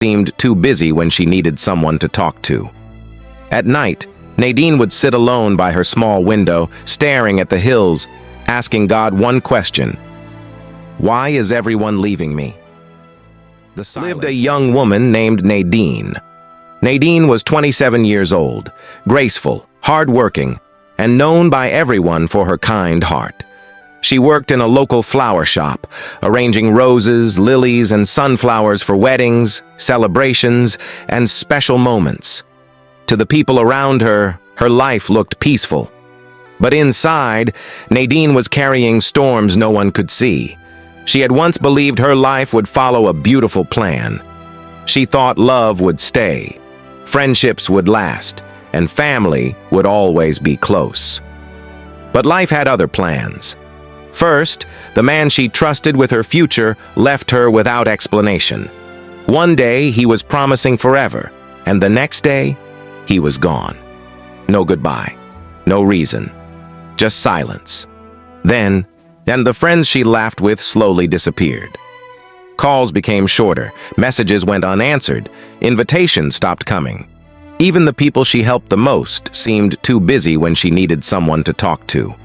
seemed too busy when she needed someone to talk to. At night, Nadine would sit alone by her small window, staring at the hills, asking God one question: why is everyone leaving me? Lived a young woman named Nadine. Nadine was 27 years old, graceful, hardworking, and known by everyone for her kind heart. She worked in a local flower shop, arranging roses, lilies, and sunflowers for weddings, celebrations, and special moments. To the people around her, her life looked peaceful. But inside, Nadine was carrying storms no one could see. She had once believed her life would follow a beautiful plan. She thought love would stay, friendships would last, and family would always be close. But life had other plans. First, the man she trusted with her future left her without explanation. One day, he was promising forever, and the next day, he was gone. No goodbye, no reason, just silence. Then the friends she laughed with slowly disappeared. Calls became shorter, messages went unanswered, invitations stopped coming. Even the people she helped the most seemed too busy when she needed someone to talk to.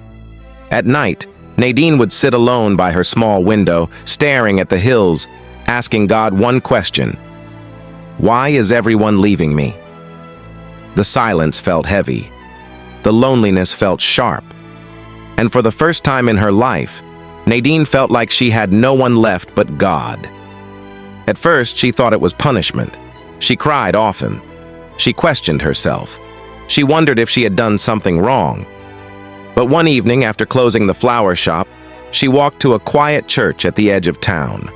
At night, Nadine would sit alone by her small window, staring at the hills, asking God one question: why is everyone leaving me? The silence felt heavy. The loneliness felt sharp. And for the first time in her life, Nadine felt like she had no one left but God. At first, she thought it was punishment. She cried often. She questioned herself. She wondered if she had done something wrong. But one evening, after closing the flower shop, she walked to a quiet church at the edge of town.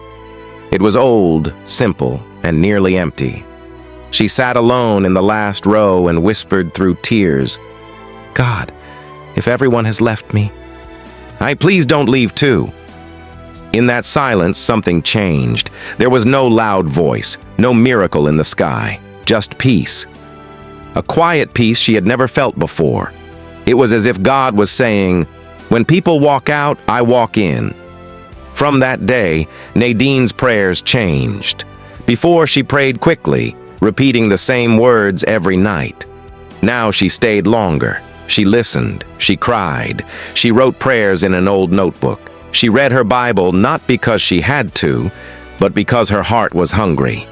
It was old, simple, and nearly empty. She sat alone in the last row and whispered through tears, "God, if everyone has left me, please don't leave too." In that silence, something changed. There was no loud voice, no miracle in the sky, just peace. A quiet peace she had never felt before. It was as if God was saying, "When people walk out, I walk in." From that day, Nadine's prayers changed. Before, she prayed quickly, repeating the same words every night. Now she stayed longer. She listened. She cried. She wrote prayers in an old notebook. She read her Bible not because she had to, but because her heart was hungry.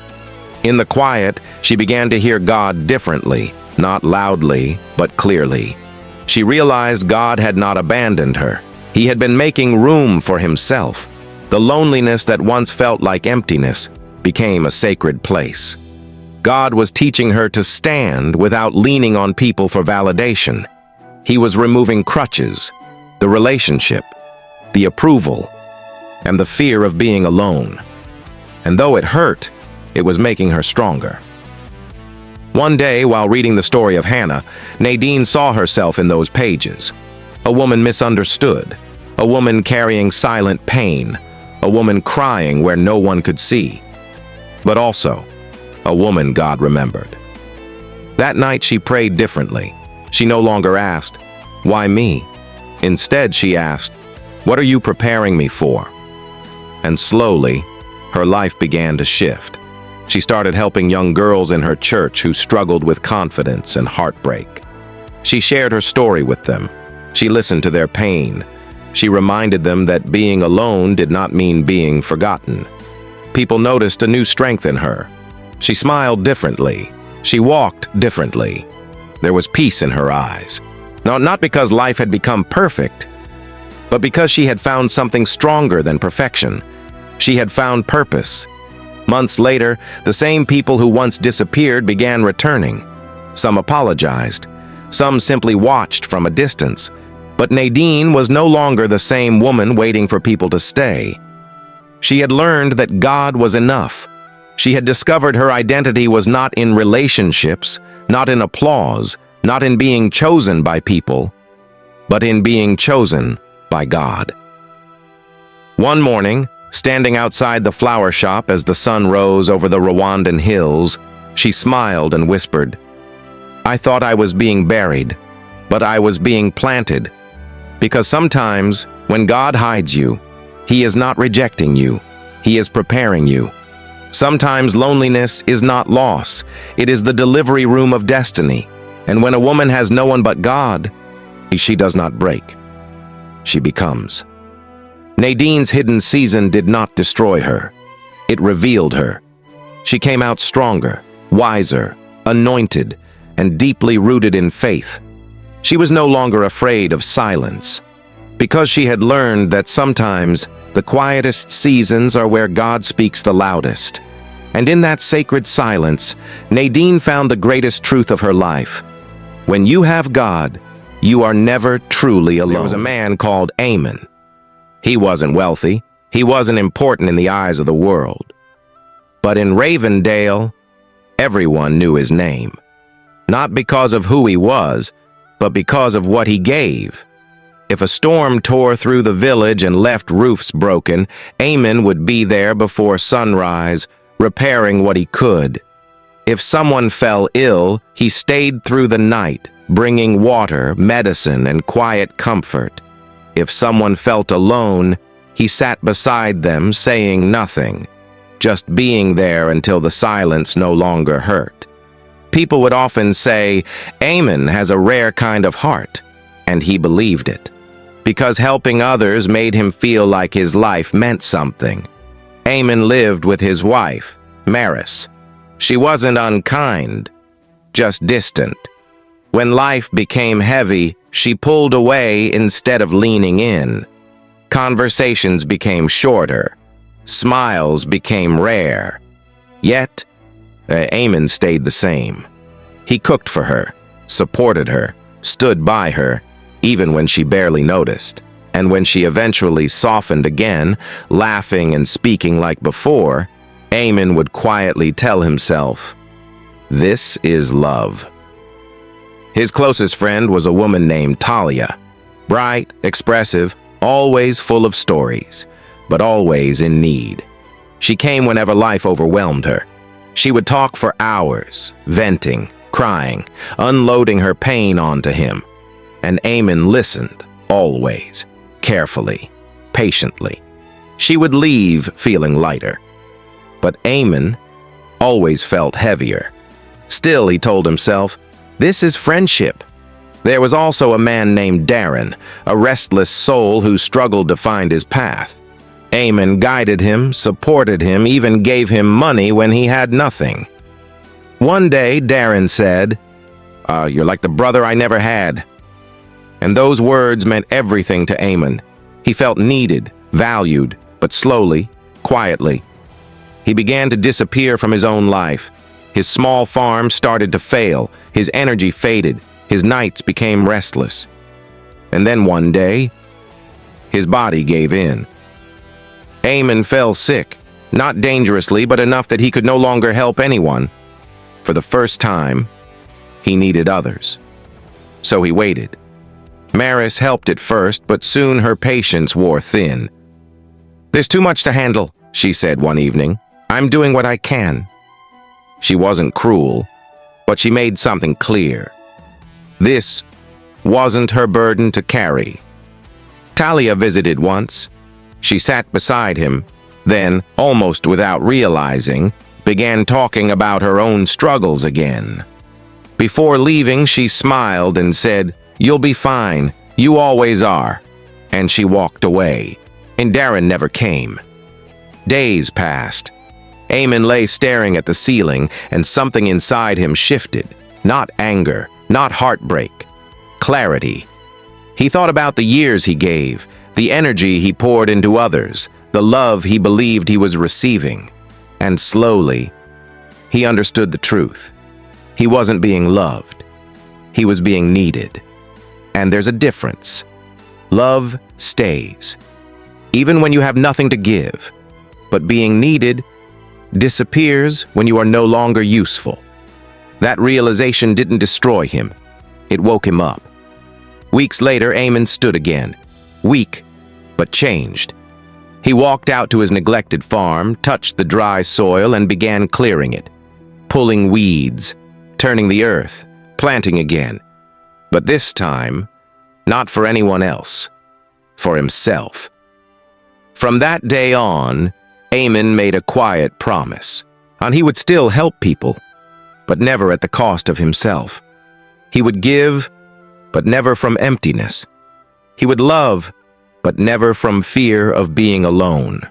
In the quiet, she began to hear God differently, not loudly, but clearly. She realized God had not abandoned her. He had been making room for himself. The loneliness that once felt like emptiness became a sacred place. God was teaching her to stand without leaning on people for validation. He was removing crutches, the relationship, the approval, and the fear of being alone. And though it hurt, it was making her stronger. One day, while reading the story of Hannah, Nadine saw herself in those pages. A woman misunderstood, a woman carrying silent pain, a woman crying where no one could see, but also a woman God remembered. That night she prayed differently. She no longer asked, "Why me?" Instead, she asked, "What are you preparing me for?" And slowly, her life began to shift. She started helping young girls in her church who struggled with confidence and heartbreak. She shared her story with them. She listened to their pain. She reminded them that being alone did not mean being forgotten. People noticed a new strength in her. She smiled differently. She walked differently. There was peace in her eyes. Now, not because life had become perfect, but because she had found something stronger than perfection. She had found purpose. Months later, the same people who once disappeared began returning. Some apologized. Some simply watched from a distance. But Nadine was no longer the same woman waiting for people to stay. She had learned that God was enough. She had discovered her identity was not in relationships, not in applause, not in being chosen by people, but in being chosen by God. One morning, standing outside the flower shop as the sun rose over the Rwandan hills, she smiled and whispered, "I thought I was being buried, but I was being planted. Because sometimes, when God hides you, He is not rejecting you, He is preparing you. Sometimes loneliness is not loss. It is the delivery room of destiny. And when a woman has no one but God, she does not break. She becomes. Nadine's hidden season did not destroy her. It revealed her. She came out stronger, wiser, anointed, and deeply rooted in faith. She was no longer afraid of silence, because she had learned that sometimes the quietest seasons are where God speaks the loudest. And in that sacred silence, Nadine found the greatest truth of her life. When you have God, you are never truly alone. There was a man called Ammon. He wasn't wealthy. He wasn't important in the eyes of the world. But in Ravendale, everyone knew his name. Not because of who he was, but because of what he gave. If a storm tore through the village and left roofs broken, Ammon would be there before sunrise, repairing what he could. If someone fell ill, he stayed through the night, bringing water, medicine, and quiet comfort. If someone felt alone, he sat beside them, saying nothing, just being there until the silence no longer hurt. People would often say, Ammon has a rare kind of heart, and he believed it, because helping others made him feel like his life meant something. Ammon lived with his wife, Maris. She wasn't unkind, just distant. When life became heavy, she pulled away instead of leaning in. Conversations became shorter. Smiles became rare. Yet, Ammon stayed the same. He cooked for her, supported her, stood by her, even when she barely noticed. And when she eventually softened again, laughing and speaking like before, Ammon would quietly tell himself, "This is love." His closest friend was a woman named Talia. Bright, expressive, always full of stories, but always in need. She came whenever life overwhelmed her. She would talk for hours, venting, crying, unloading her pain onto him. And Ammon listened, always, carefully, patiently. She would leave feeling lighter. But Ammon always felt heavier. Still, he told himself, this is friendship. There was also a man named Darren, a restless soul who struggled to find his path. Ammon guided him, supported him, even gave him money when he had nothing. One day, Darren said, "You're like the brother I never had." And those words meant everything to Ammon. He felt needed, valued, but slowly, quietly, he began to disappear from his own life. His small farm started to fail, his energy faded, his nights became restless. And then one day, his body gave in. Ammon fell sick, not dangerously, but enough that he could no longer help anyone. For the first time, he needed others. So he waited. Maris helped at first, but soon her patience wore thin. "There's too much to handle," she said one evening. "I'm doing what I can." She wasn't cruel, but she made something clear. This wasn't her burden to carry. Talia visited once. She sat beside him, then, almost without realizing, began talking about her own struggles again. Before leaving, she smiled and said, "You'll be fine. You always are." And she walked away, and Darren never came. Days passed. Ammon lay staring at the ceiling, and something inside him shifted. Not anger, not heartbreak. Clarity. He thought about the years he gave, the energy he poured into others, the love he believed he was receiving. And slowly, he understood the truth. He wasn't being loved. He was being needed. And there's a difference. Love stays, even when you have nothing to give. But being needed disappears when you are no longer useful. That realization didn't destroy him. It woke him up. Weeks later, Ammon stood again, weak, but changed. He walked out to his neglected farm, touched the dry soil, and began clearing it, pulling weeds, turning the earth, planting again. But this time, not for anyone else, for himself. From that day on, Ammon made a quiet promise. and he would still help people, but never at the cost of himself. He would give, but never from emptiness. He would love, but never from fear of being alone.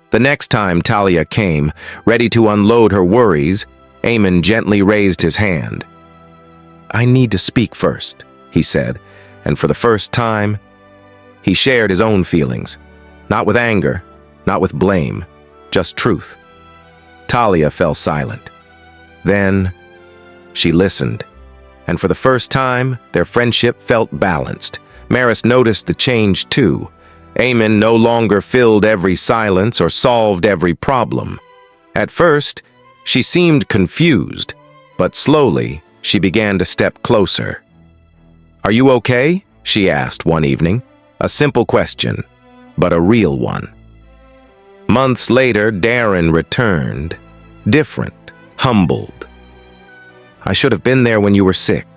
The next time Talia came, ready to unload her worries, Eamon gently raised his hand. "I need to speak first," he said, and for the first time, he shared his own feelings, not with anger, not with blame, just truth. Talia fell silent. Then she listened, and for the first time, their friendship felt balanced. Maris noticed the change too. Eamon no longer filled every silence or solved every problem. At first, she seemed confused, but slowly she began to step closer. "Are you okay?" she asked one evening. A simple question, but a real one. Months later, Darren returned, different, humbled. "I should have been there when you were sick,"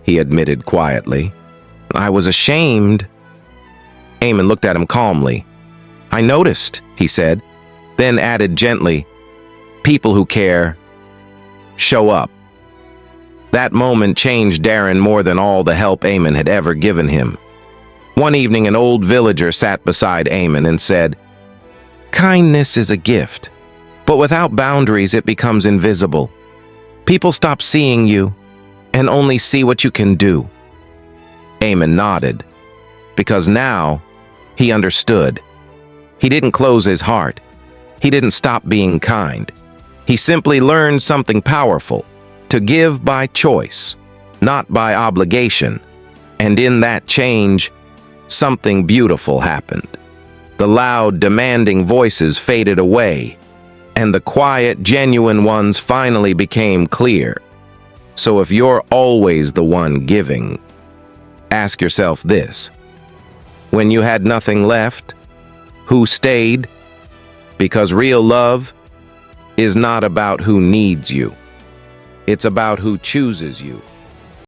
he admitted quietly. "I was ashamed." Eamon looked at him calmly. "I noticed," he said, then added gently, "People who care show up." That moment changed Darren more than all the help Eamon had ever given him. One evening, an old villager sat beside Eamon and said, "Kindness is a gift, but without boundaries it becomes invisible. People stop seeing you and only see what you can do." Eamon nodded, because now he understood. He didn't close his heart. He didn't stop being kind. He simply learned something powerful: to give by choice, not by obligation. And in that change, something beautiful happened. The loud, demanding voices faded away, and the quiet, genuine ones finally became clear. So if you're always the one giving, ask yourself this: when you had nothing left, who stayed? Because real love is not about who needs you. It's about who chooses you.